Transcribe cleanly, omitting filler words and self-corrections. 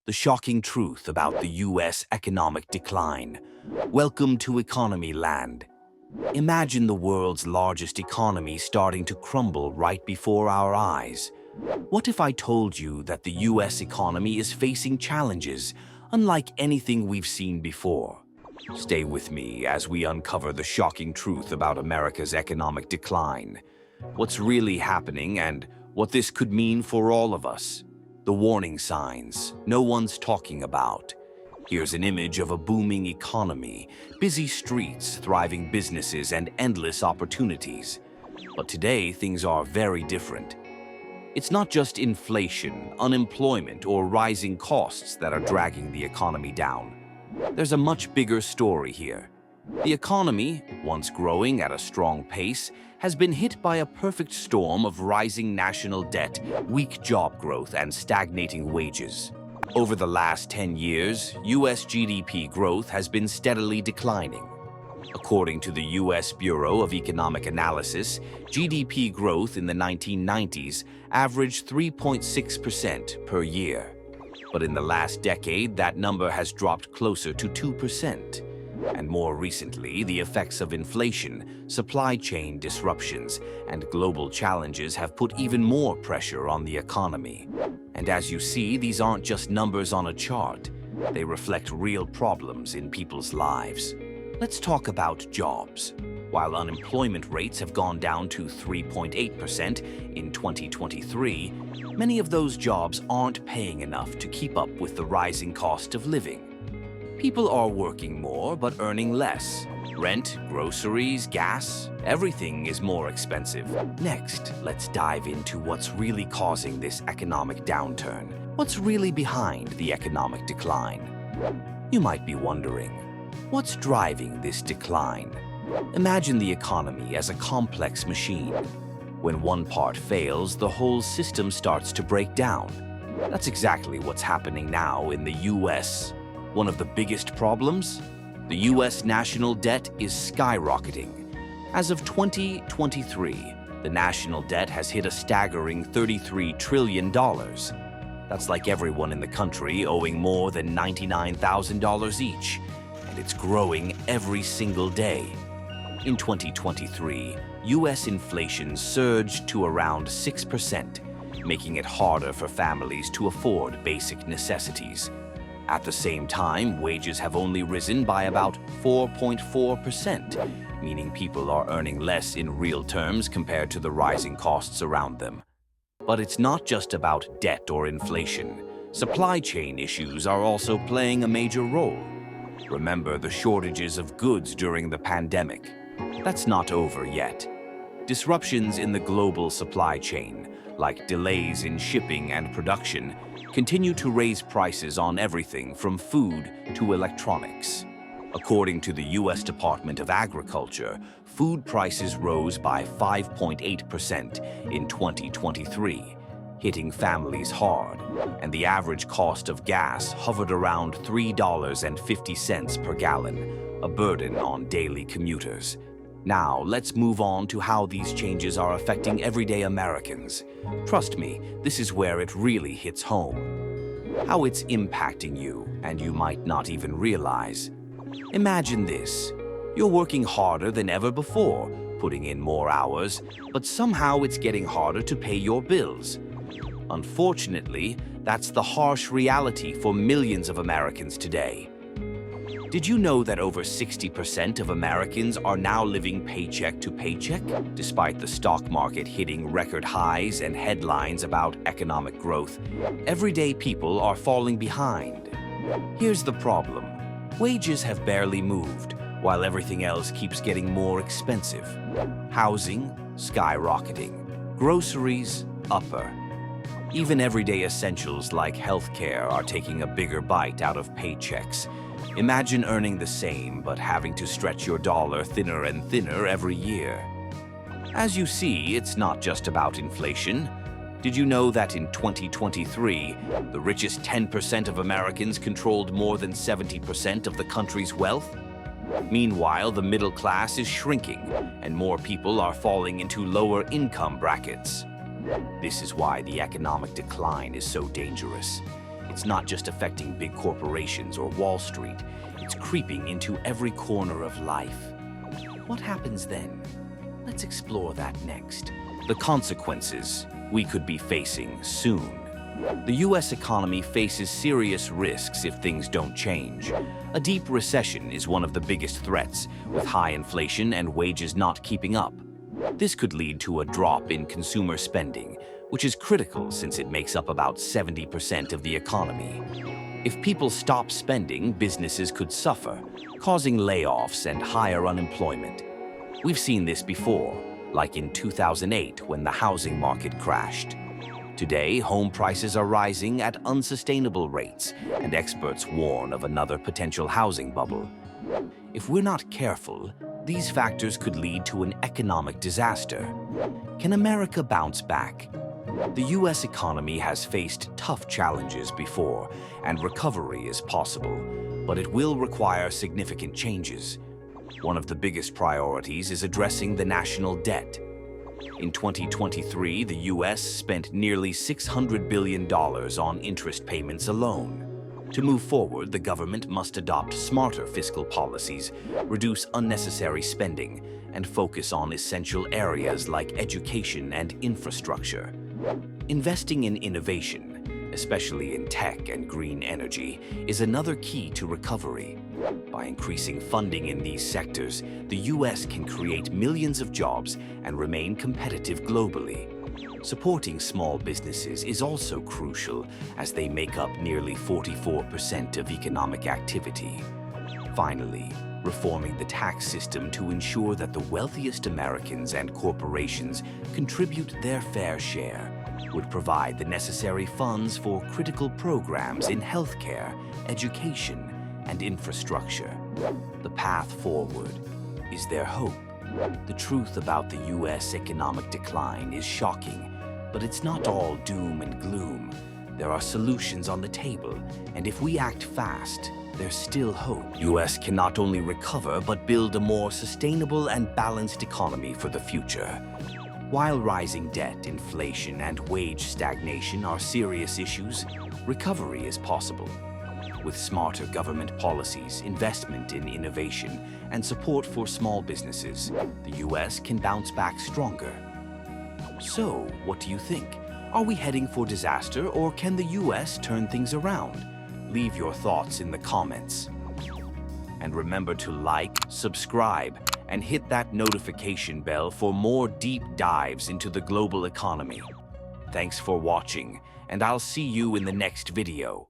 The shocking truth about the U.S. economic decline. Welcome to Economy Land. Imagine the world's largest economy starting to crumble right before our eyes. What if I told you that the U.S. economy is facing challenges unlike anything we've seen before? Stay with me as we uncover the shocking truth about America's economic decline, what's really happening, and what this could mean for all of us. The warning signs no one's talking about. Here's an image of a booming economy, busy streets, thriving businesses, and endless opportunities. But today, things are very different. It's not just inflation, unemployment, or rising costs that are dragging the economy down. There's a much bigger story here. The economy, once growing at a strong pace, has been hit by a perfect storm of rising national debt, weak job growth, and stagnating wages. Over the last 10 years, U.S. GDP growth has been steadily declining. According to the U.S. Bureau of Economic Analysis, GDP growth in the 1990s averaged 3.6% per year. But in the last decade, that number has dropped closer to 2%. And more recently, the effects of inflation, supply chain disruptions, and global challenges have put even more pressure on the economy. And as you see, these aren't just numbers on a chart. They reflect real problems in people's lives. Let's talk about jobs. While unemployment rates have gone down to 3.8% in 2023, many of those jobs aren't paying enough to keep up with the rising cost of living. People are working more but earning less. Rent, groceries, gas, everything is more expensive. Next, let's dive into what's really causing this economic downturn. What's really behind the economic decline? You might be wondering, what's driving this decline? Imagine the economy as a complex machine. When one part fails, the whole system starts to break down. That's exactly what's happening now in the U.S. One of the biggest problems? The U.S. national debt is skyrocketing. As of 2023, the national debt has hit a staggering $33 trillion. That's like everyone in the country owing more than $99,000 each, and it's growing every single day. In 2023, U.S. inflation surged to around 6%, making it harder for families to afford basic necessities. At the same time, wages have only risen by about 4.4%, meaning people are earning less in real terms compared to the rising costs around them. But it's not just about debt or inflation. Supply chain issues are also playing a major role. Remember the shortages of goods during the pandemic. That's not over yet. Disruptions in the global supply chain, like delays in shipping and production, continue to raise prices on everything from food to electronics. According to the U.S. Department of Agriculture, food prices rose by 5.8% in 2023, hitting families hard, and the average cost of gas hovered around $3.50 per gallon, a burden on daily commuters. Now, let's move on to how these changes are affecting everyday Americans. Trust me, this is where it really hits home. How it's impacting you, and you might not even realize. Imagine this. You're working harder than ever before, putting in more hours, but somehow it's getting harder to pay your bills. Unfortunately, that's the harsh reality for millions of Americans today. Did you know that over 60% of Americans are now living paycheck to paycheck? Despite the stock market hitting record highs and headlines about economic growth, everyday people are falling behind. Here's the problem. Wages have barely moved, while everything else keeps getting more expensive. Housing, skyrocketing. Groceries, upper. Even everyday essentials like healthcare are taking a bigger bite out of paychecks. Imagine earning the same, but having to stretch your dollar thinner and thinner every year. As you see, it's not just about inflation. Did you know that in 2023, the richest 10% of Americans controlled more than 70% of the country's wealth? Meanwhile, the middle class is shrinking, and more people are falling into lower income brackets. This is why the economic decline is so dangerous. It's not just affecting big corporations or Wall Street, it's creeping into every corner of life. What happens then? Let's explore that next. The consequences we could be facing soon. The U.S. economy faces serious risks if things don't change. A deep recession is one of the biggest threats, with high inflation and wages not keeping up. This could lead to a drop in consumer spending, which is critical since it makes up about 70% of the economy. If people stop spending, businesses could suffer, causing layoffs and higher unemployment. We've seen this before, like in 2008 when the housing market crashed. Today, home prices are rising at unsustainable rates, and experts warn of another potential housing bubble. If we're not careful, these factors could lead to an economic disaster. Can America bounce back? The U.S. economy has faced tough challenges before, and recovery is possible, but it will require significant changes. One of the biggest priorities is addressing the national debt. In 2023, the U.S. spent nearly $600 billion on interest payments alone. To move forward, the government must adopt smarter fiscal policies, reduce unnecessary spending, and focus on essential areas like education and infrastructure. Investing in innovation, especially in tech and green energy, is another key to recovery. By increasing funding in these sectors, the U.S. can create millions of jobs and remain competitive globally. Supporting small businesses is also crucial, as they make up nearly 44% of economic activity. Finally, reforming the tax system to ensure that the wealthiest Americans and corporations contribute their fair share would provide the necessary funds for critical programs in healthcare, education, and infrastructure. The path forward. Is there hope? The truth about the U.S. economic decline is shocking, but it's not all doom and gloom. There are solutions on the table, and if we act fast, there's still hope. U.S. can not only recover, but build a more sustainable and balanced economy for the future. While rising debt, inflation, and wage stagnation are serious issues, recovery is possible. With smarter government policies, investment in innovation, and support for small businesses, the U.S. can bounce back stronger. So, what do you think? Are we heading for disaster, or can the U.S. turn things around? Leave your thoughts in the comments. And remember to like, subscribe, and hit that notification bell for more deep dives into the global economy. Thanks for watching, and I'll see you in the next video.